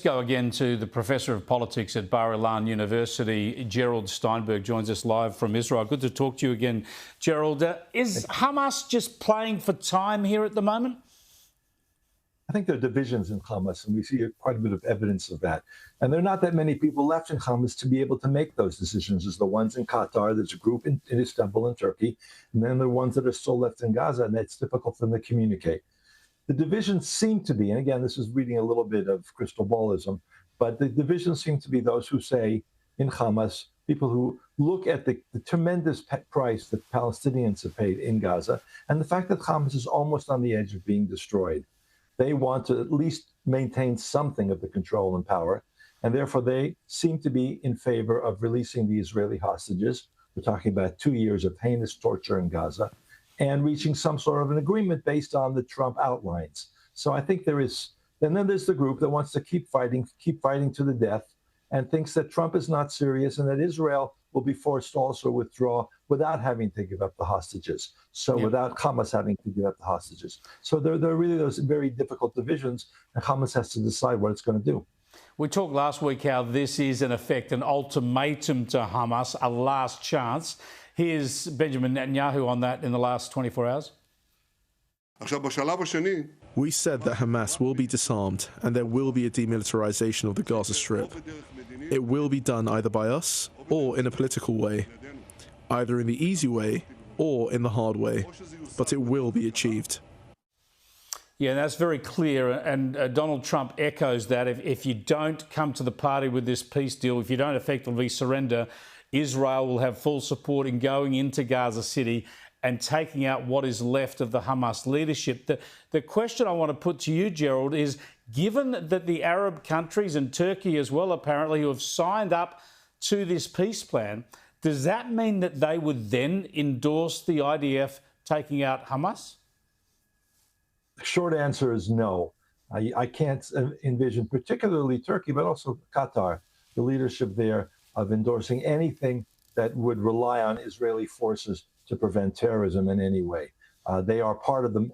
Go again to the Professor of Politics at Illan University. Gerald Steinberg joins us live from Israel. Good to talk to you again, Gerald. Is Hamas just playing for time here at the moment? I think there are divisions in Hamas, and we see quite a bit of evidence of that. And there are not that many people left in Hamas to be able to make those decisions. There's the ones in Qatar, there's a group in Istanbul and Turkey, and then there are ones that are still left in Gaza, and it's difficult for them to communicate. The divisions seem to be, and again, this is reading a little bit of crystal ballism, but the divisions seem to be those who say in Hamas, people who look at the tremendous price that Palestinians have paid in Gaza, and the fact that Hamas is almost on the edge of being destroyed. They want to at least maintain something of the control and power, and therefore they seem to be in favor of releasing the Israeli hostages. We're talking about 2 years of heinous torture in Gaza, and reaching some sort of an agreement based on the Trump outlines. So I think there is, and then there's the group that wants to keep fighting to the death, and thinks that Trump is not serious and that Israel will be forced to also withdraw without having to give up the hostages. So without Hamas having to give up the hostages. So there are really those very difficult divisions, and Hamas has to decide what it's going to do. We talked last week how this is, in effect, an ultimatum to Hamas, a last chance. Here's Benjamin Netanyahu on that in the last 24 hours. We said that Hamas will be disarmed and there will be a demilitarization of the Gaza Strip. It will be done either by us or in a political way, either in the easy way or in the hard way, but it will be achieved. Yeah, that's very clear, and Donald Trump echoes that. If you don't come to the party with this peace deal, if you don't effectively surrender, Israel will have full support in going into Gaza City and taking out what is left of the Hamas leadership. The question I want to put to you, Gerald, is given that the Arab countries and Turkey as well, apparently, who have signed up to this peace plan, does that mean that they would then endorse the IDF taking out Hamas? The short answer is no. I can't envision, particularly Turkey, but also Qatar, the leadership there, of endorsing anything that would rely on Israeli forces to prevent terrorism in any way. They are part of the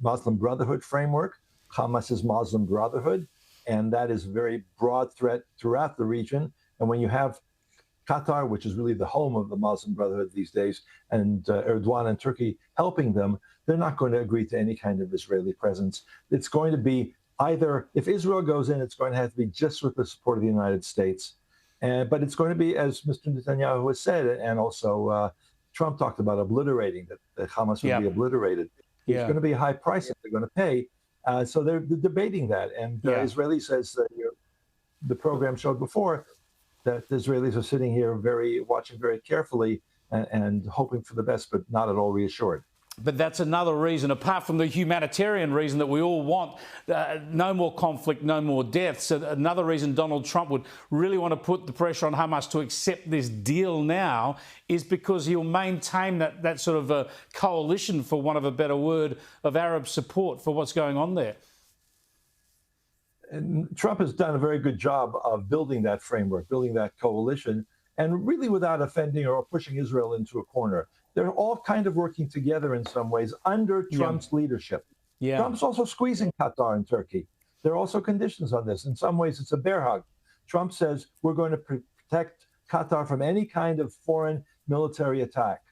Muslim Brotherhood framework. Hamas is Muslim Brotherhood, and that is a very broad threat throughout the region. And when you have Qatar, which is really the home of the Muslim Brotherhood these days, and Erdogan and Turkey helping them, they're not going to agree to any kind of Israeli presence. It's going to be either, if Israel goes in, it's going to have to be just with the support of the United States. But it's going to be, as Mr. Netanyahu has said, and also Trump talked about obliterating, that Hamas would be obliterated. It's going to be a high price that they're going to pay. So they're debating that. And Israeli says that the program showed before that the Israelis are sitting here watching very carefully and hoping for the best, but not at all reassured. But that's another reason, apart from the humanitarian reason that we all want no more conflict, no more deaths. Another reason Donald Trump would really want to put the pressure on Hamas to accept this deal now is because he'll maintain that sort of a coalition, for want of a better word, of Arab support for what's going on there. And Trump has done a very good job of building that framework, building that coalition, and really without offending or pushing Israel into a corner. They're all kind of working together in some ways under Trump's leadership. Trump's also squeezing Qatar and Turkey. There are also conditions on this. In some ways, it's a bear hug. Trump says we're going to protect Qatar from any kind of foreign military attack.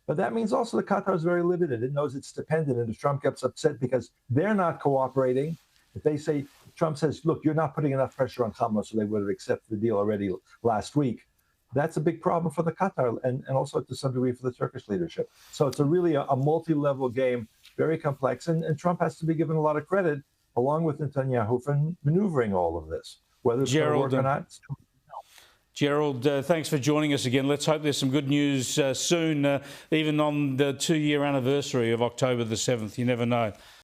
But that means also that Qatar is very limited. It knows it's dependent. And if Trump gets upset because they're not cooperating, if they say, Trump says, look, you're not putting enough pressure on Hamas, so they would have accepted the deal already last week. That's a big problem for the Qatar and also to some degree for the Turkish leadership. So it's really a multi-level game, very complex. And Trump has to be given a lot of credit, along with Netanyahu, for maneuvering all of this. Whether it's going to work or not. Gerald, thanks for joining us again. Let's hope there's some good news soon, even on the 2-year anniversary of October the 7th. You never know.